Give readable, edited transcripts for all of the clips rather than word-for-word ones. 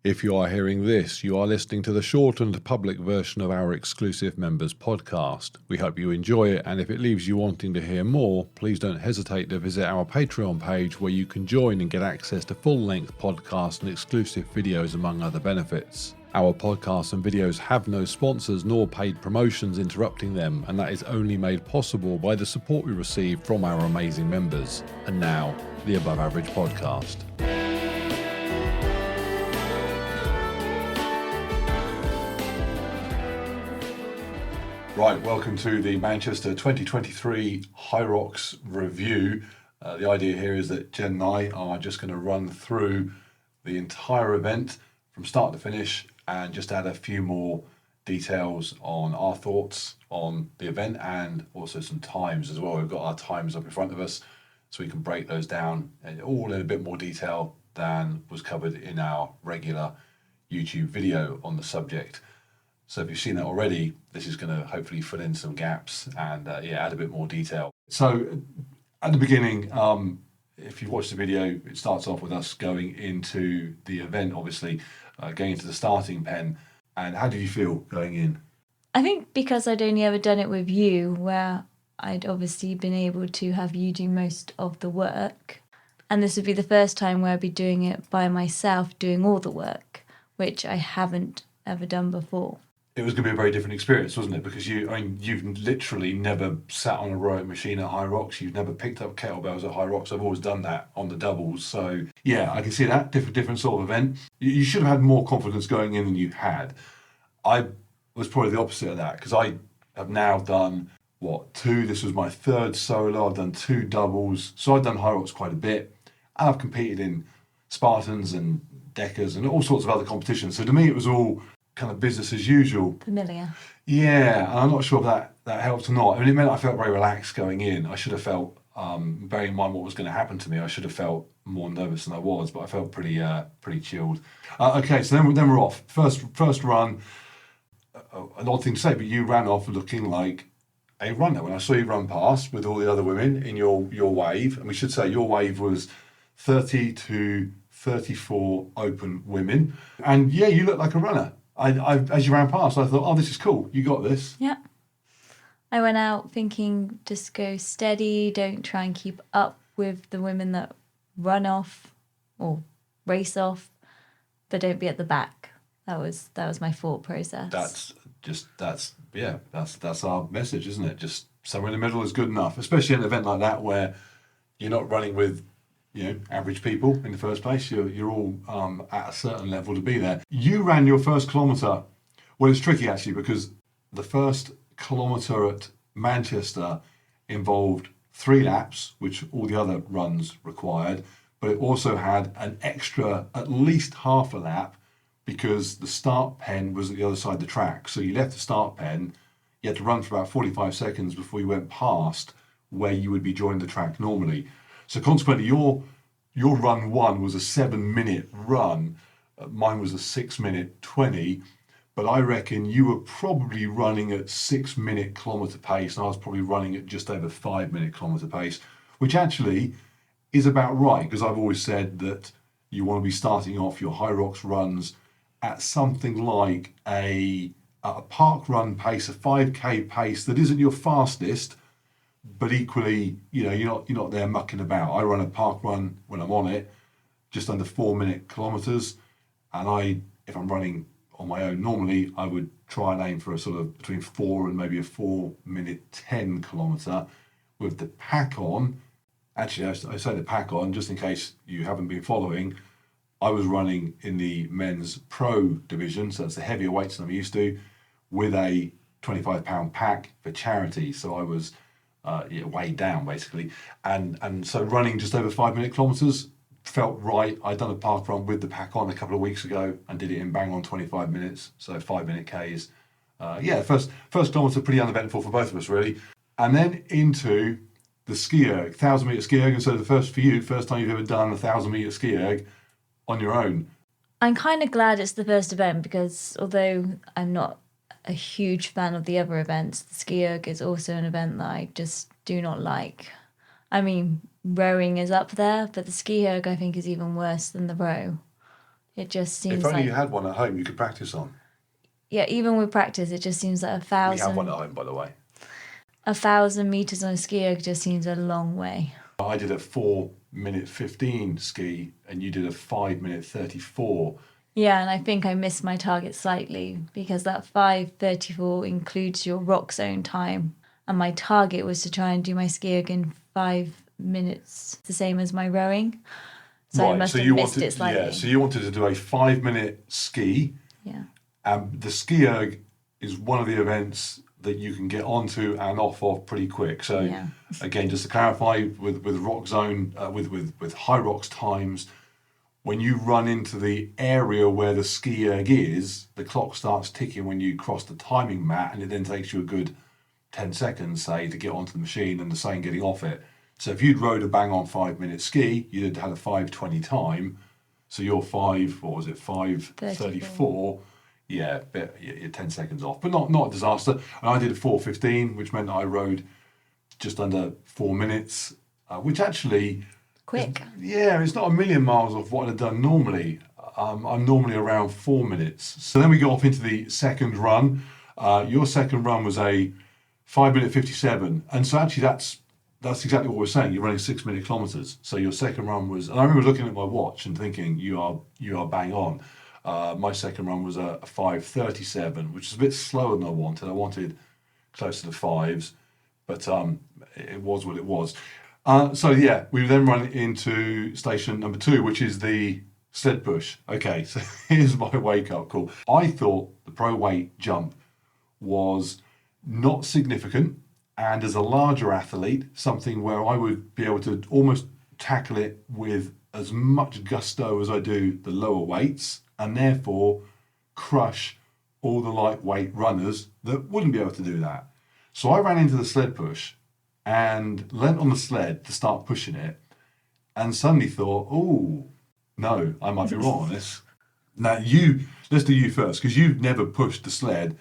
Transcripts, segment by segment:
If you are hearing this, you are listening to the shortened public version of our exclusive members podcast. We hope you enjoy it, and if it leaves you wanting to hear more, please don't hesitate to visit our Patreon page where you can join and get access to full-length podcasts and exclusive videos among other benefits. Our podcasts and videos have no sponsors nor paid promotions interrupting them, and that is only made possible by the support we receive from our amazing members. And now, the Above Average Podcast. Right, welcome to the Manchester 2023 Hyrox review. The idea here is that Jen and I are just going to run through the entire event from start to finish and just add a few more details on our thoughts on the event and also some times as well. We've got our times up in front of us so we can break those down all in a bit more detail than was covered in our regular YouTube video on the subject. So if you've seen that already, this is going to hopefully fill in some gaps and add a bit more detail. So at the beginning, if you've watched the video, it starts off with us going into the event, obviously, going into the starting pen. And how did you feel going in? I think because I'd only ever done it with you, where I'd obviously been able to have you do most of the work. And this would be the first time where I'd be doing it by myself, doing all the work, which I haven't ever done before. It was going to be a very different experience, wasn't it? Because you've literally never sat on a rowing machine at Hyrox. You've never picked up kettlebells at Hyrox. I've always done that on the doubles. So yeah, I can see that different sort of event. You should have had more confidence going in than you had. I was probably the opposite of that because I have now done two. This was my third solo. I've done 2 doubles. So I've done Hyrox quite a bit. And I've competed in Spartans and Deckers and all sorts of other competitions. So to me, it was all kind of business as usual. Familiar. Yeah, and I'm not sure if that helped or not. I mean, it meant I felt very relaxed going in. I should have felt, bearing in mind what was going to happen to me, I should have felt more nervous than I was, but I felt pretty chilled. Okay, so then we're off. First run, an odd thing to say, but you ran off looking like a runner. When I saw you run past with all the other women in your wave, and we should say your wave was 30 to 34 open women, and yeah, you looked like a runner. As you ran past, I thought, oh, this is cool. You got this. Yeah. I went out thinking, just go steady. Don't try and keep up with the women that run off or race off, but don't be at the back. That was my thought process. That's our message, isn't it? Just somewhere in the middle is good enough, especially in an event like that where you're not running with average people in the first place. You're all at a certain level to be there. You ran your first kilometre. Well, it's tricky actually because the first kilometre at Manchester involved 3 laps, which all the other runs required, but it also had an extra at least half a lap because the start pen was at the other side of the track. So you left the start pen, you had to run for about 45 seconds before you went past where you would be joining the track normally. So consequently, your run 1 was a 7-minute run. Mine was a 6-minute 20. But I reckon you were probably running at 6-minute kilometre pace, and I was probably running at just over 5-minute kilometre pace, which actually is about right, because I've always said that you want to be starting off your Hyrox runs at something like a park run pace, a 5K pace that isn't your fastest, but equally, you're not there mucking about. I run a park run when I'm on it, just under 4-minute kilometres, and if I'm running on my own normally, I would try and aim for a sort of between 4 and maybe a 4-minute 10 kilometre with the pack on. Actually, I say the pack on just in case you haven't been following. I was running in the men's pro division, so that's the heavier weights than I'm used to, with a 25-pound pack for charity. So I was weighed down basically, and so running just over 5-minute kilometres felt right. I'd done a park run with the pack on a couple of weeks ago and did it in bang on 25 minutes, so 5-minute Ks. First kilometre pretty uneventful for both of us really, and then into the ski erg, 1,000-metre ski erg, and so first time you've ever done a 1,000-metre ski erg on your own. I'm kind of glad it's the first event because although I'm not a huge fan of the other events, the ski erg is also an event that I just do not like. I mean, rowing is up there, but the ski erg I think is even worse than the row. It just seems If only like, you had one at home you could practice on. yeah, even with practice, it just seems like We have one at home, by the way. 1,000 meters on a ski erg just seems a long way. I did a 4-minute 15 ski and you did a 5-minute 34. Yeah, and I think I missed my target slightly because that 5:34 includes your rock zone time. And my target was to try and do my ski erg in 5 minutes, the same as my rowing. So I must have missed it slightly. Yeah, so you wanted to do a 5-minute ski. Yeah. The ski erg is one of the events that you can get onto and off of pretty quick. So Yeah. again, just to clarify, with rock zone, with Hyrox times, when you run into the area where the ski erg is, the clock starts ticking when you cross the timing mat, and it then takes you a good 10 seconds, say, to get onto the machine, and the same getting off it. So if you'd rode a bang on 5-minute ski, you'd have had a 5:20 time. So your 5:34. Yeah, you're 10 seconds off, but not a disaster. And I did a 4:15, which meant I rode just under 4 minutes, which actually, Quick. it's not a million miles off what I'd have done normally. I'm normally around 4 minutes. So then we go off into the second run. Your second run was a 5-minute 57, and so actually that's exactly what we're saying. You're running 6-minute kilometers. So your second run was, and I remember looking at my watch and thinking, you are bang on. My second run was a 5:37, which is a bit slower than I wanted. I wanted closer to 5s, but it was what it was. So yeah, we then run into station number 2, which is the sled push. Okay, so here's my wake-up call. I thought the pro weight jump was not significant, and as a larger athlete, something where I would be able to almost tackle it with as much gusto as I do the lower weights, and therefore crush all the lightweight runners that wouldn't be able to do that. So I ran into the sled push and leant on the sled to start pushing it, and suddenly thought, oh, no, I might be wrong on this. Now let's do you first, because you've never pushed the sled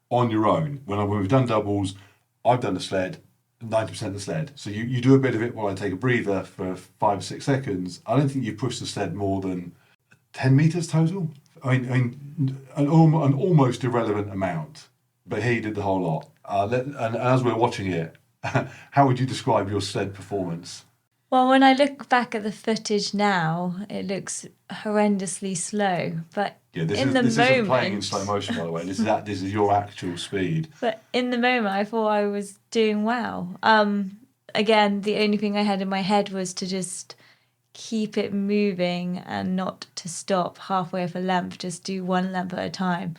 on your own. When we've done doubles, I've done the sled, 90% of the sled. So you do a bit of it while I take a breather for 5 or 6 seconds. I don't think you've pushed the sled more than 10 meters total. I mean an almost irrelevant amount. But he did the whole lot. And as we're watching it, how would you describe your sled performance? Well, when I look back at the footage now, it looks horrendously slow. But Yeah, this in the isn't moment, playing in slow motion, by the way. This is your actual speed. but in the moment, I thought I was doing well. Again, the only thing I had in my head was to just keep it moving and not to stop halfway off a length. Just do one length at a time.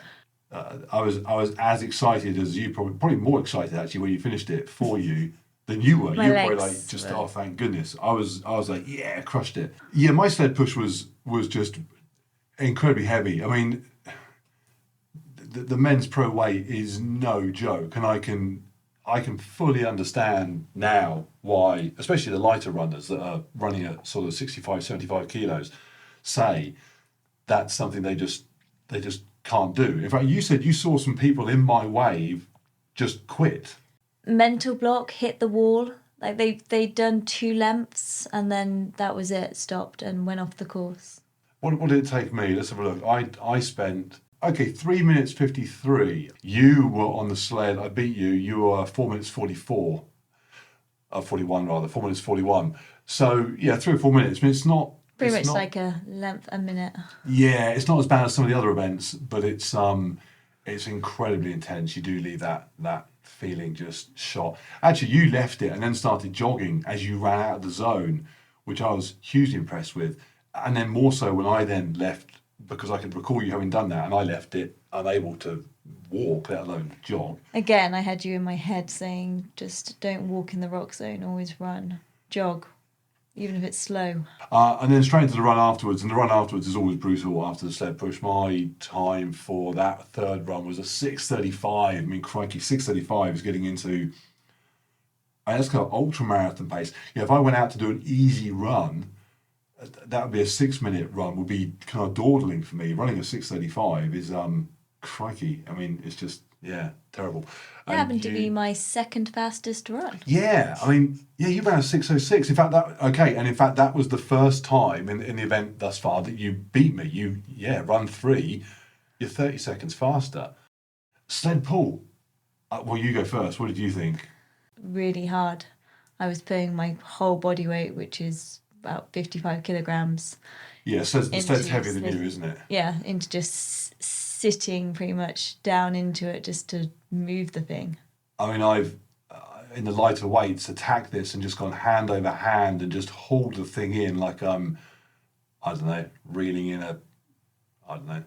I was as excited as you, probably more excited actually when you finished it for you than you were. My You were probably legs like, just were- oh, thank goodness. I was like, yeah, crushed it. Yeah, my sled push was just incredibly heavy. I mean, the men's pro weight is no joke, and I can fully understand now why, especially the lighter runners that are running at sort of 65, 75 kilos, say that's something they just can't do. In fact, you said you saw some people in my wave just quit. Mental block, hit the wall. Like they'd done 2 lengths and then that was it. Stopped and went off the course. What did it take me? Let's have a look. I spent 3 minutes 53. You were on the sled. I beat you. You were 4 minutes 44. 41 rather. 4 minutes 41. So yeah, 3 or 4 minutes. I mean, it's not Pretty it's much not, like a length a minute. Yeah, it's not as bad as some of the other events, but it's incredibly intense. You do leave that feeling just shot. Actually, you left it and then started jogging as you ran out of the zone, which I was hugely impressed with. And then more so when I then left, because I could recall you having done that, and I left it unable to walk, let alone jog. Again, I had you in my head saying, just don't walk in the rock zone, always run, jog, even if it's slow. And then straight into the run afterwards, and the run afterwards is always brutal after the sled push. My time for that third run was a 6:35. I mean, crikey, 6:35 is getting into, that's kind of ultra marathon pace. Yeah, if I went out to do an easy run, that would be a 6-minute run, would be kind of dawdling for me. Running a 6:35 is, crikey, I mean, it's just Yeah, terrible. It happened to be my second fastest run. Yeah, I mean, yeah, you ran a 6:06. In fact, that was the first time in the event thus far that you beat me. Run 3, you're 30 seconds faster. Sled pull. Well, you go first. What did you think? Really hard. I was putting my whole body weight, which is about 55 kilograms. Yeah, sled's heavier than you, isn't it? Yeah, into just sitting pretty much down into it just to move the thing. I mean, I've, in the lighter weights, attacked this and just gone hand over hand and just hauled the thing in like I don't know, reeling in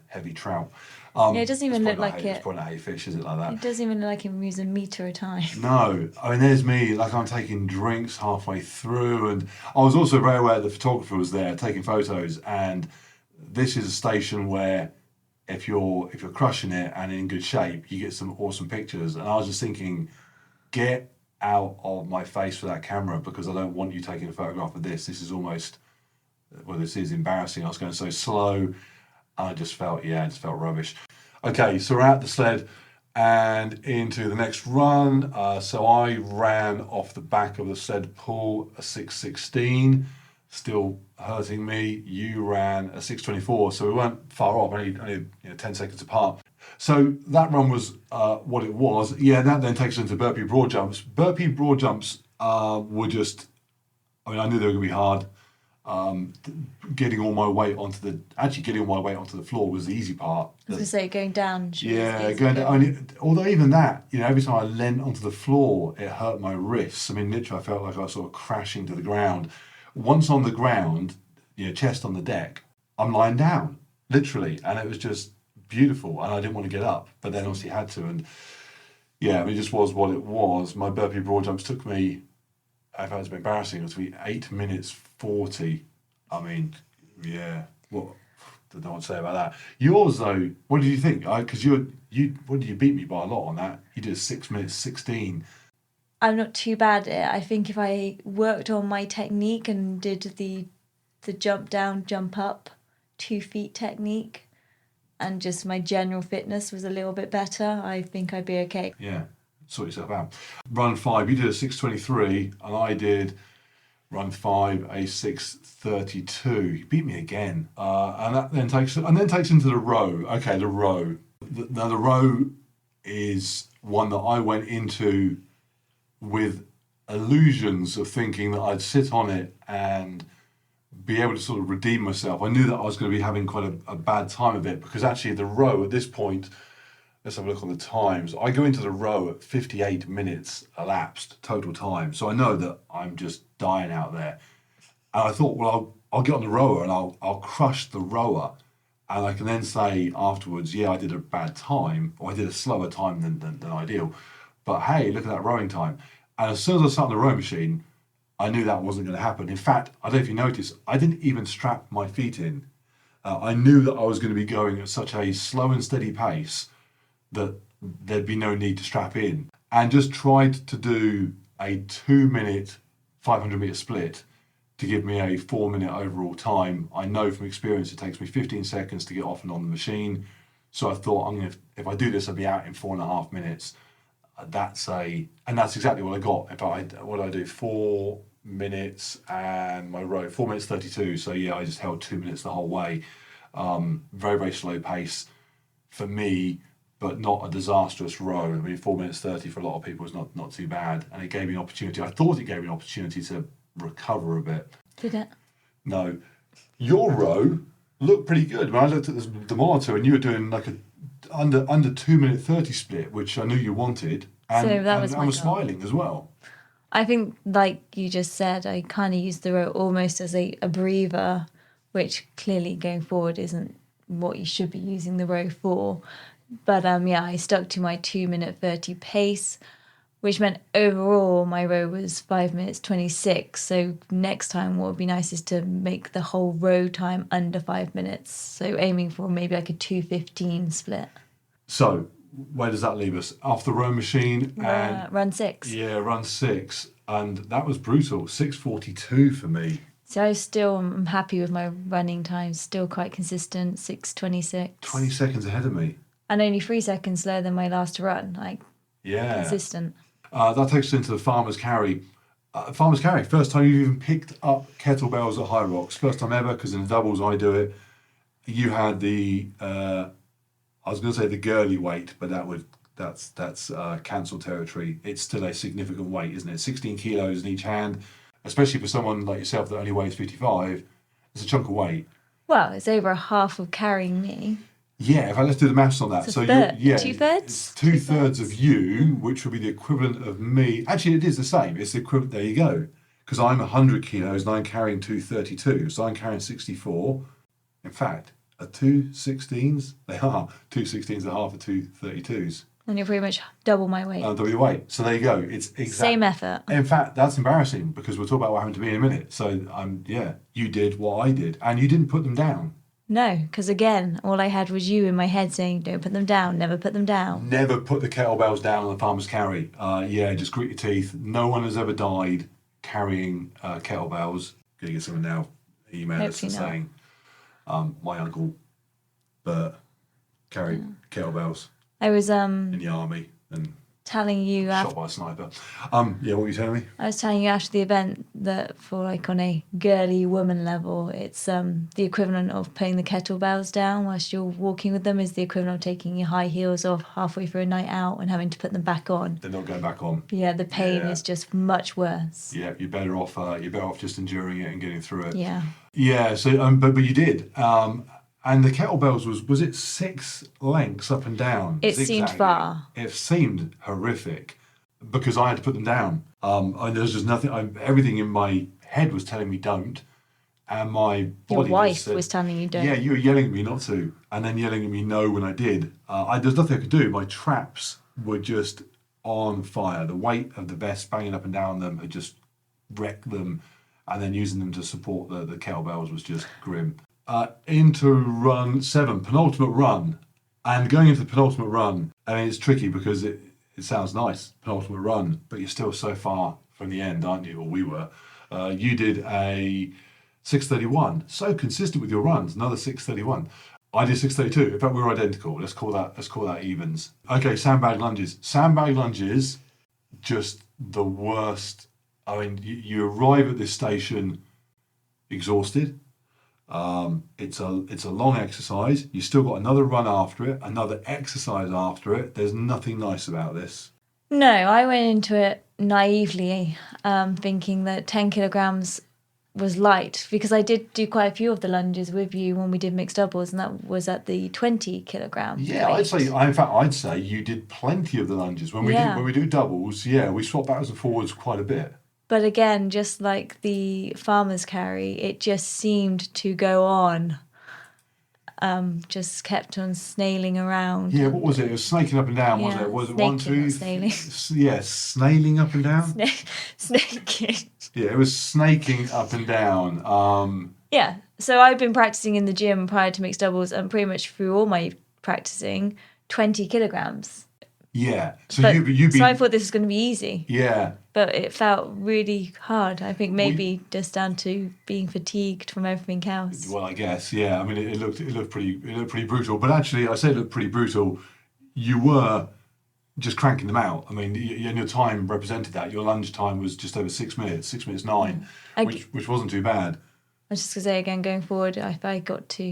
heavy trout. It doesn't even look like it. It's probably not a fish, is it, like that? It doesn't even look like it moves a metre a time. No, I mean, there's me, like I'm taking drinks halfway through, and I was also very aware the photographer was there taking photos, and this is a station where if you're crushing it and in good shape, you get some awesome pictures. And I was just thinking, get out of my face with that camera, because I don't want you taking a photograph of this. This is embarrassing. I was going so slow. I just felt rubbish. Okay, so we're out the sled and into the next run. So I ran off the back of the sled pull a 6:16, still hurting me. You ran a 6:24, so we weren't far off, only 10 seconds apart. So that run was what it was. Yeah, that then takes us into burpee broad jumps. Burpee broad jumps were just, I knew they were going to be hard. Getting all my weight onto the floor was the easy part. I was going to say, going down. Going down. Although even that, every time I leant onto the floor, it hurt my wrists. I mean, literally, I felt like I was sort of crashing to the ground. Once on the ground, chest on the deck, I'm lying down, literally, and it was just beautiful. And I didn't want to get up, but then obviously had to. And yeah, it just was what it was. My burpee broad jumps took me, I found it a bit embarrassing. It was 8 minutes 40. I mean, yeah. What? Don't know what to say about that. Yours though, what did you think? Because you beat me by a lot on that. You did 6 minutes 16. I'm not too bad at it. I think if I worked on my technique and did the jump down, jump up, 2 feet technique, and just my general fitness was a little bit better, I think I'd be okay. Yeah. Sort yourself out. Run 5, you did a 6:23, and I did run 5 a 6:32. You beat me again, and that then takes into the row. Okay, the row. Now the row is one that I went into with illusions of thinking that I'd sit on it and be able to sort of redeem myself. I knew that I was going to be having quite a bad time of it, because actually the row at this point. Let's have a look on the times. I go into the row at 58 minutes elapsed total time. So I know that I'm just dying out there. And I thought, well, I'll get on the rower and I'll crush the rower. And I can then say afterwards, yeah, I did a bad time, or I did a slower time than ideal. But hey, look at that rowing time. And as soon as I sat on the row machine, I knew that wasn't going to happen. In fact, I don't know if you noticed, I didn't even strap my feet in. I knew that I was going to be going at such a slow and steady pace that there'd be no need to strap in, and just tried to do a 2-minute 500-meter split to give me a 4-minute overall time. I know from experience it takes me 15 seconds to get off and on the machine, so I thought if I do this, I'll be out in 4.5 minutes. That's exactly what I got. In fact, what did I do? 4 minutes and my row 4 minutes 32. So yeah, I just held 2 minutes the whole way. Very, very slow pace for me, but not a disastrous row. I mean, 4 minutes 30 for a lot of people is not too bad. And it gave me an opportunity. I thought it gave me an opportunity to recover a bit. Did it? No. Your row looked pretty good. When I looked at the monitor, and you were doing like a under 2 minute 30 split, which I knew you wanted. And, so that was I was smiling as well. I think, like you just said, I kind of used the row almost as a breather, which clearly going forward isn't what you should be using the row for. But I stuck to my 2 minute 30 pace, which meant overall my row was 5 minutes 26. So next time what would be nice is to make the whole row time under 5 minutes. So aiming for maybe like a 2:15 split. So where does that leave us? After the row machine and run 6. Yeah, run 6. And that was brutal. 6:42 for me. So I still am happy with my running time, still quite consistent, 6:26. 20 seconds ahead of me. And only 3 seconds slower than my last run, Yeah. consistent. That takes us into the farmer's carry. Farmer's carry, first time you even picked up kettlebells at Hyrox. First time ever, because in the doubles I do it. You had the, I was going to say the girly weight, but that's cancelled territory. It's still a significant weight, isn't it? 16 kilos in each hand, especially for someone like yourself that only weighs 55. It's a chunk of weight. Well, it's over a half of carrying me. Yeah, in fact, let's do the maths on that. It's so third, you're, yeah, 2/3? it's 2/3 of you, which would be the equivalent of me. Actually, it is the same. It's the equivalent. There you go. Because I'm 100 kilos and I'm carrying 232, so I'm carrying 64. In fact, are 216s? They are. 216s are half of 232s. And you're pretty much double my weight. Double your weight. So there you go. It's exactly Same effort. In fact, that's embarrassing because we'll talk about what happened to me in a minute. So you did what I did, and you didn't put them down. No, because again, all I had was you in my head saying, don't put them down, never put them down. Never put the kettlebells down on the farmer's carry. Just grit your teeth. No one has ever died carrying kettlebells. Gonna get someone now email us and saying, my uncle Bert carried kettlebells I was in the army and telling you shot by a sniper. What were you telling me? I was telling you after the event that for on a girly woman level, it's the equivalent of putting the kettlebells down whilst you're walking with them is the equivalent of taking your high heels off halfway through a night out and having to put them back on. They're not going back on. Yeah, the pain is just much worse. Yeah, you're better off just enduring it and getting through it. Yeah. Yeah. So but you did. And the kettlebells was it 6 lengths up and down? It seemed far. It seemed horrific because I had to put them down. And there's just nothing. Everything in my head was telling me don't, and my body. Your wife was telling you don't. Yeah, you were yelling at me not to, and then yelling at me no when I did. There's nothing I could do. My traps were just on fire. The weight of the vest banging up and down them had just wrecked them, and then using them to support the kettlebells was just grim. Into run 7, penultimate run. And going into the penultimate run, I mean, it's tricky because it sounds nice, penultimate run, but you're still so far from the end, aren't you? Or we were. You did a 6:31, so consistent with your runs, another 6:31. I did 6:32. In fact, we were identical. Let's call that evens. Okay, sandbag lunges. Sandbag lunges, just the worst. I mean, you arrive at this station exhausted. It's a long exercise. You still got another run after it, another exercise after it. There's nothing nice about this. No, I went into it naively, thinking that 10 kilograms was light because I did do quite a few of the lunges with you when we did mixed doubles, and that was at the 20 kilogram. Yeah, weight. I'd say you did plenty of the lunges when we do doubles. Yeah, we swap backwards and forwards quite a bit. But again, just like the farmer's carry, it just seemed to go on. Just kept on snailing around. Yeah, what was it? It was snaking up and down, wasn't it? Was it snaking, 1, 2? Snailing. Yeah, snailing up and down. Snaking. Yeah, it was snaking up and down. Yeah, so I've been practicing in the gym prior to mixed doubles, and pretty much through all my practicing, 20 kilograms. Yeah, so But, you so I thought this was going to be easy. Yeah. But it felt really hard. I think maybe just down to being fatigued from everything else. Well, I guess, yeah. I mean, it looked pretty brutal. But actually, I say it looked pretty brutal. You were just cranking them out. I mean, and your time represented that. Your lunge time was just over 6 minutes, 6 minutes 9, which wasn't too bad. I was just going to say again, going forward, if I got to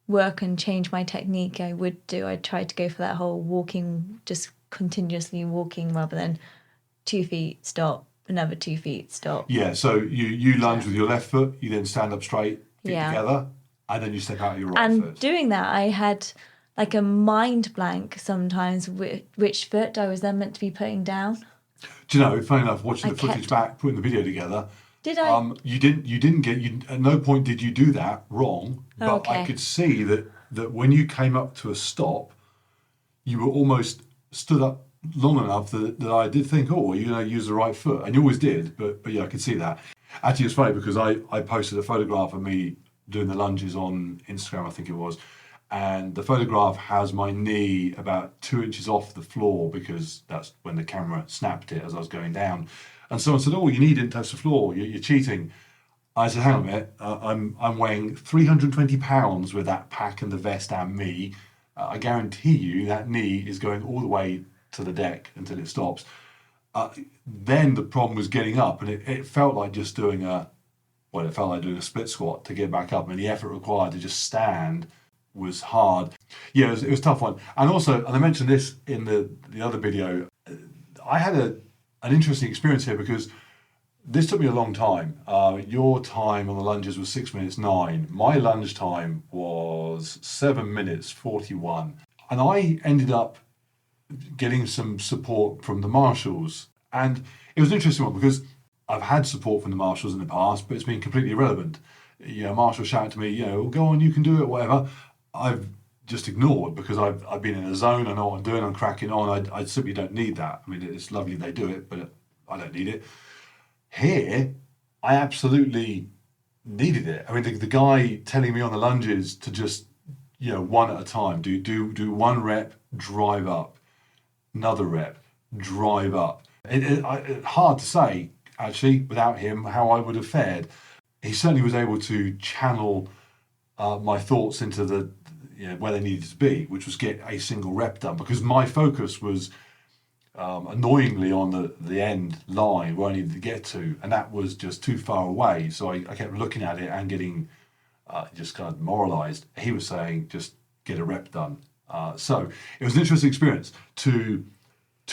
work and change my technique, I'd try to go for that whole walking, just continuously walking rather than 2 feet, stop, another 2 feet, stop. Yeah, so you lunge with your left foot, you then stand up straight, feet together, and then you step out of your right foot. And doing that, I had like a mind blank sometimes which foot I was then meant to be putting down. Do you know, funny enough, watching the footage back, putting the video together, did I? You didn't get, at no point did you do that wrong, but I could see that when you came up to a stop, you were almost stood up long enough that I did think, oh, you're going to use the right foot. And you always did, but yeah, I could see that. Actually, it's funny because I posted a photograph of me doing the lunges on Instagram, I think it was. And the photograph has my knee about 2 inches off the floor because that's when the camera snapped it as I was going down. And someone said, oh, your knee didn't touch the floor, you're cheating. I said, hang on a minute, I'm weighing 320 pounds with that pack and the vest and me. I guarantee you that knee is going all the way to the deck until it stops. Then the problem was getting up, and it felt like just doing it felt like doing a split squat to get back up, and the effort required to just stand was hard. Yeah, it was a tough one. And also, and I mentioned this in the other video, I had an interesting experience here because this took me a long time. Your time on the lunges was 6 minutes 9. My lunge time was 7 minutes 41. And I ended up getting some support from the marshals. And it was an interesting one because I've had support from the marshals in the past, but it's been completely irrelevant. Marshals shout to me, go on, you can do it, whatever. I've just ignored because I've been in a zone, I know what I'm doing, I'm cracking on. I simply don't need that. I mean, it's lovely they do it, but I don't need it. Here, I absolutely needed it. I mean, the guy telling me on the lunges to just, one at a time, do one rep, drive up, another rep, drive up. It's hard to say, actually, without him, how I would have fared. He certainly was able to channel my thoughts into where they needed to be, which was get a single rep done, because my focus was annoyingly on the end line where I needed to get to, and that was just too far away. So I kept looking at it and getting just kind of demoralized. He was saying, just get a rep done. So it was an interesting experience to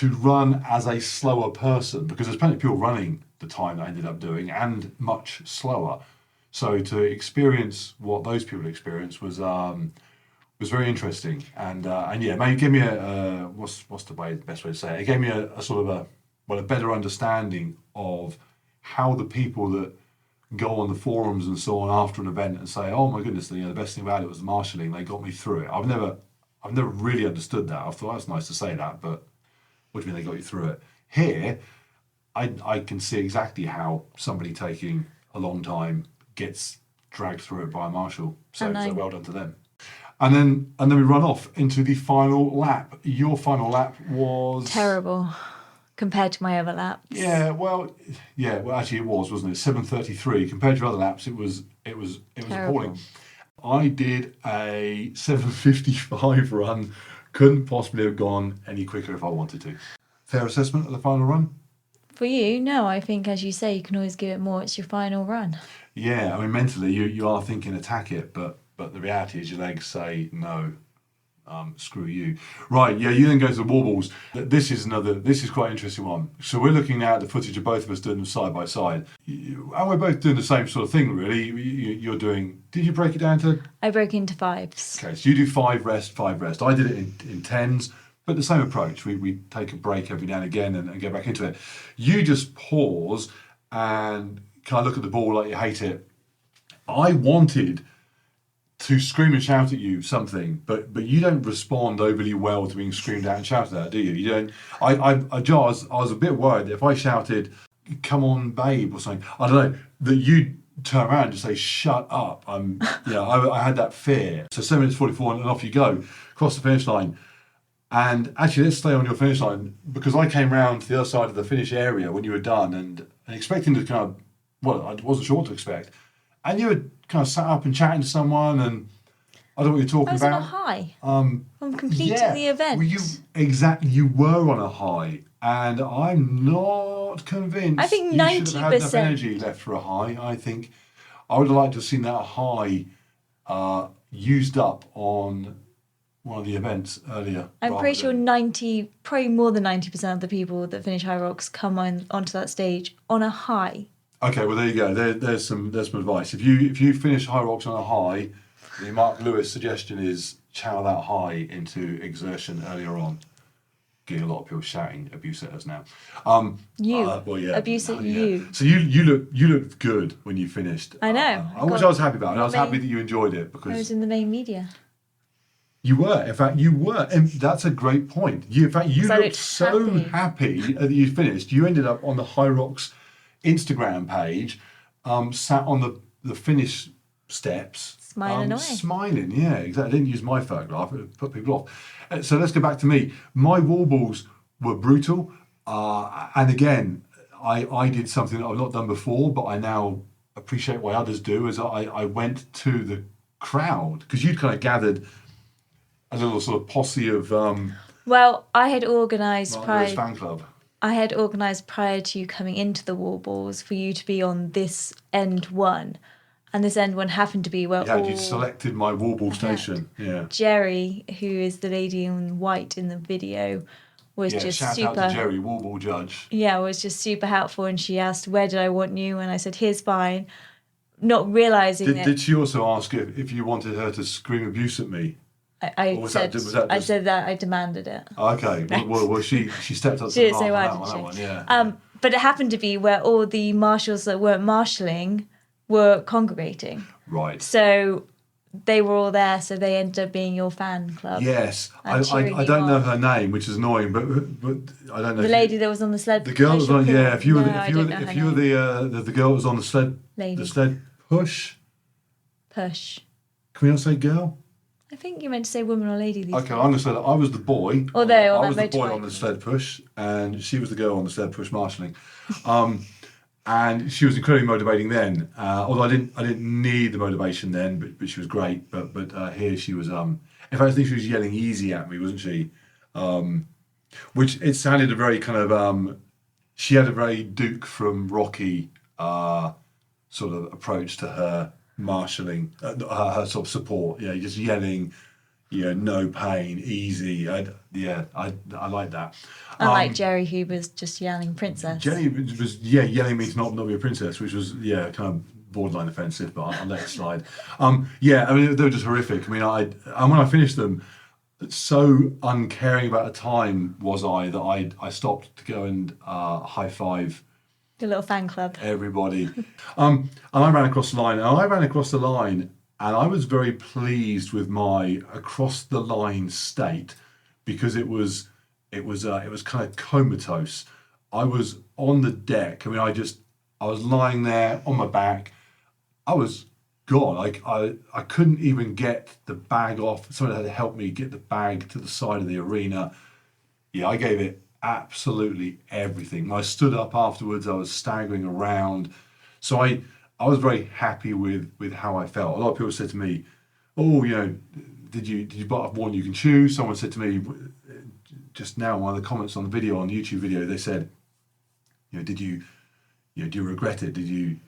run as a slower person, because there's plenty of people running the time I ended up doing and much slower. So to experience what those people experienced was very interesting, and yeah, maybe give me what's the best way to say it? It gave me a sort of a better understanding of how the people that go on the forums and so on after an event and say, oh my goodness, the best thing about it was the marshalling, they got me through it. I've never really understood that. I thought that's nice to say that, but what do you mean they got you through it? Here, I can see exactly how somebody taking a long time gets dragged through it by a marshal. So well done to them. And then we run off into the final lap. Your final lap was terrible compared to my other laps. Well, actually it was, wasn't it? 7:33 compared to other laps. It was appalling. I did a 7:55 run. Couldn't possibly have gone any quicker if I wanted to. Fair assessment of the final run? For you, no. I think, as you say, you can always give it more. It's your final run. Yeah, I mean, mentally you are thinking attack it, but the reality is your legs say no, screw you. Right, yeah, you then go to the wall balls. This is quite an interesting one. So we're looking at the footage of both of us doing them side by side. And we're both doing the same sort of thing, really. You're doing, did you break it down to? I broke into 5s. Okay, so you do 5 rest, 5 rest. I did it in 10s. But the same approach, we take a break every now and again and get back into it. You just pause and kind of look at the ball like you hate it. I wanted to scream and shout at you something, but you don't respond overly well to being screamed at and shouted at, do you? You don't. I was a bit worried that if I shouted, "Come on, babe," or something, I don't know, that you'd turn around and just say, "Shut up." I had that fear. So 7 minutes 44 and off you go, across the finish line. And actually, let's stay on your finish line, because I came round to the other side of the finish area when you were done and expecting to kind of, I wasn't sure what to expect. And you had kind of sat up and chatting to someone, and I don't know what you're talking about. I was on a high. I'm completing the event. You were on a high, and I'm not convinced. I think 90%. You should have had enough energy left for a high. I think I would have liked to have seen that high used up on one of the events earlier. I'm pretty sure probably more than 90% of the people that finish Hyrox come onto that stage on a high. Okay, well there you go. There's some advice. If you finish Hyrox on a high, the Mark Lewis suggestion is channel that high into exertion earlier on. Getting a lot of people shouting abuse at us now. Abuse at you. So you looked good when you finished. I know. Which I was happy about. And I was happy that you enjoyed it, because I was in the main media. You were. In fact, you were. And that's a great point. You looked so happy that you finished. You ended up on the Hyrox Instagram page, sat on the finish steps. Smiling away. Smiling, yeah, exactly. I didn't use my photograph. It put people off. So let's go back to me. My wall balls were brutal. And again, I did something that I've not done before, but I now appreciate why others do, is I went to the crowd, because you'd kind of gathered a little sort of posse of Well, I had organised Mario's fan club. I had organised prior to you coming into the Warbles for you to be on this end one. And this end one happened to be where You selected my Warble station. Yeah. Jerry, who is the lady in white in the video, was just shout super... out to Jerry, Warble judge. Yeah, was just super helpful. And she asked, where did I want you? And I said, here's fine. Not realising Did she also ask if you wanted her to scream abuse at me? I said that I demanded it. Okay, well, she stepped up to the mark on that one, yeah. But it happened to be where all the marshals that weren't marshalling were congregating. Right. So they were all there, so they ended up being your fan club. Yes, I don't know her name, which is annoying, but I don't know. The lady that was on the sled. The girl that was on, yeah. If you were the girl that was on the sled, lady. The sled push. Push. Can we not say girl? I think you meant to say woman or lady. Okay, I'm going to say that I was the boy. I was the boy on the sled push, and she was the girl on the sled push marshalling. And she was incredibly motivating then. Although I didn't need the motivation then, but she was great. But here she was. In fact, I think she was yelling easy at me, wasn't she? Which it sounded a very kind of. She had a very Duke from Rocky sort of approach to her marshalling, her sort of support. Yeah, just yelling. No pain, easy. I like that. Unlike Jerry, who was just yelling princess. Jenny was yelling me to not be a princess, which was kind of borderline offensive, but I'll let it slide. I mean they were just horrific. I mean and when I finished them, so uncaring about the time was I that I stopped to go and high five the little fan club. Everybody. And I ran across the line. And I was very pleased with my across the line state because it was kind of comatose. I was on the deck. I mean, I was lying there on my back. I was gone. I couldn't even get the bag off. Someone had to help me get the bag to the side of the arena. Yeah, I gave it absolutely everything. When I stood up afterwards, I was staggering around. So I was very happy with how I felt. A lot of people said to me, "Oh, did you bite off more than you can chew?" Someone said to me just now, one of the comments on the video, on the YouTube video, they said, "Did you do you regret it? Did you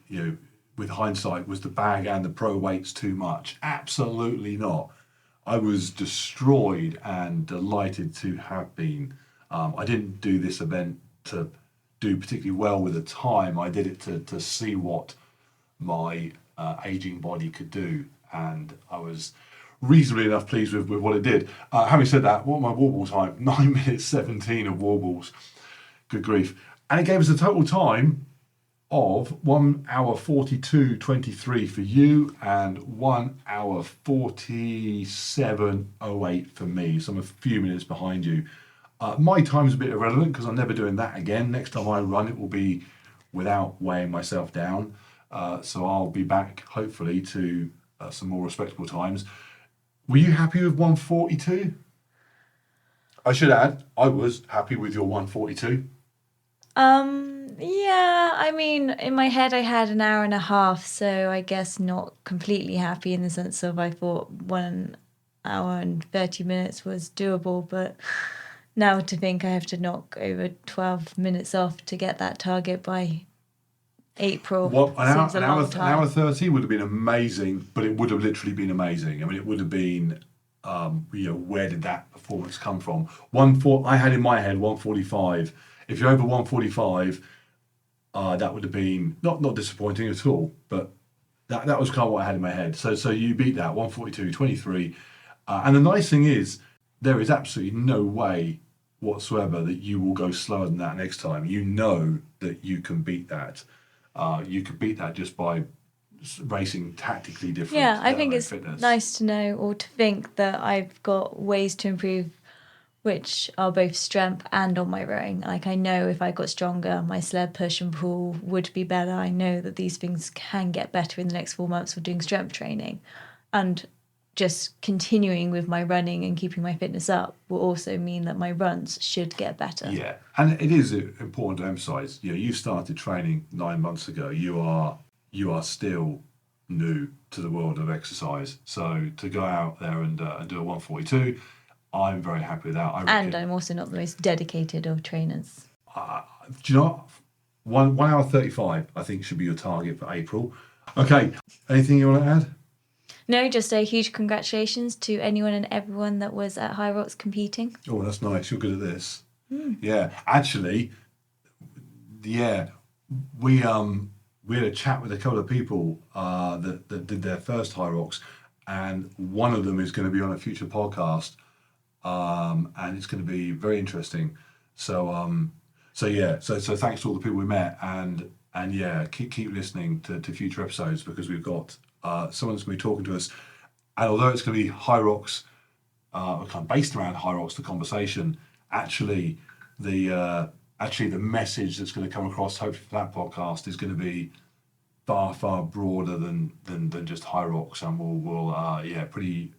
with hindsight, was the bag and the pro weights too much?" Absolutely not. I was destroyed and delighted to have been. I didn't do this event to do particularly well with the time. I did it to see what my aging body could do, and I was reasonably enough pleased with what it did. Having said that, what my warble time? 9 minutes 17 of warbles. Good grief. And it gave us a total time of 1 hour 42:23 for you and 1 hour 47:08 for me. So I'm a few minutes behind you. My time's a bit irrelevant because I'm never doing that again. Next time I run, it will be without weighing myself down. So I'll be back, hopefully, to some more respectable times. Were you happy with 1:42? I should add, I was happy with your 1:42. Yeah, I mean, in my head I had an hour and a half, so I guess not completely happy in the sense of I thought 1 hour and 30 minutes was doable, but now to think I have to knock over 12 minutes off to get that target by April. An hour 30 would have been amazing, but it would have literally been amazing. I mean, it would have been, where did that performance come from? I had in my head 1:45. If you're over 1:45, that would have been not disappointing at all, but that was kind of what I had in my head. So you beat that 1:42:23, and the nice thing is there is absolutely no way whatsoever that you will go slower than that next time. You know that you can beat that. You could beat that just by racing tactically different. Yeah, I think it's fitness. Nice to know or to think that I've got ways to improve, which are both strength and on my rowing. Like I know if I got stronger, my sled push and pull would be better. I know that these things can get better in the next 4 months of doing strength training, and just continuing with my running and keeping my fitness up will also mean that my runs should get better. Yeah, and it is important to emphasise. You started training 9 months ago. You are still new to the world of exercise. So to go out there and do a 1:42, I'm very happy with that. I And reckon, I'm also not the most dedicated of trainers. do you know what? 1 hour 35, I think, should be your target for April. Okay, anything you want to add? No, just a huge congratulations to anyone and everyone that was at Hyrox competing. Oh, that's nice. You're good at this. Yeah, actually, yeah, we had a chat with a couple of people that did their first Hyrox, and one of them is going to be on a future podcast, and it's going to be very interesting. So so thanks to all the people we met, and yeah, keep listening to future episodes, because we've got someone that's going to be talking to us, and although it's going to be Hyrox, kind of based around Hyrox, the conversation, actually the message that's going to come across, hopefully, for that podcast is going to be far broader than just Hyrox, and will pretty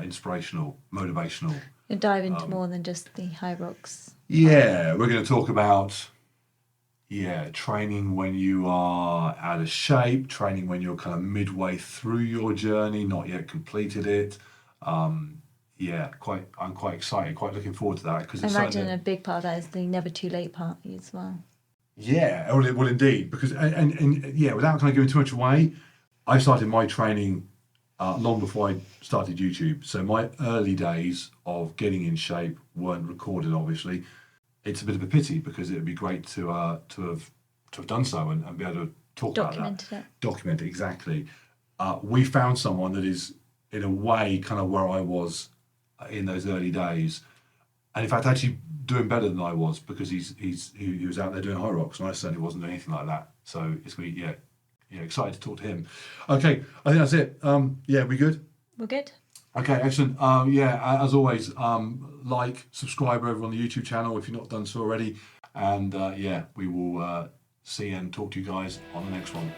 inspirational, motivational. You'll dive into more than just the Hyrox. Yeah, we're going to talk about training when you are out of shape, training when you're kind of midway through your journey, not yet completed it. I'm quite excited, quite looking forward to that, because I imagine a big part of that is the never too late party as well. Yeah, well, indeed, because and without kind of giving too much away, I started my training long before I started YouTube. So my early days of getting in shape weren't recorded. Obviously, it's a bit of a pity, because it would be great to have done so and be able to talk about that. Document it, exactly. We found someone that is, in a way, kind of where I was in those early days, and in fact actually doing better than I was, because he was out there doing Hyrox, and I certainly wasn't doing anything like that. So it's going to be excited to talk to him. Okay, I think that's it. We good? We're good. Okay, excellent. As always, subscribe over on the YouTube channel if you've not done so already, and we will see and talk to you guys on the next one.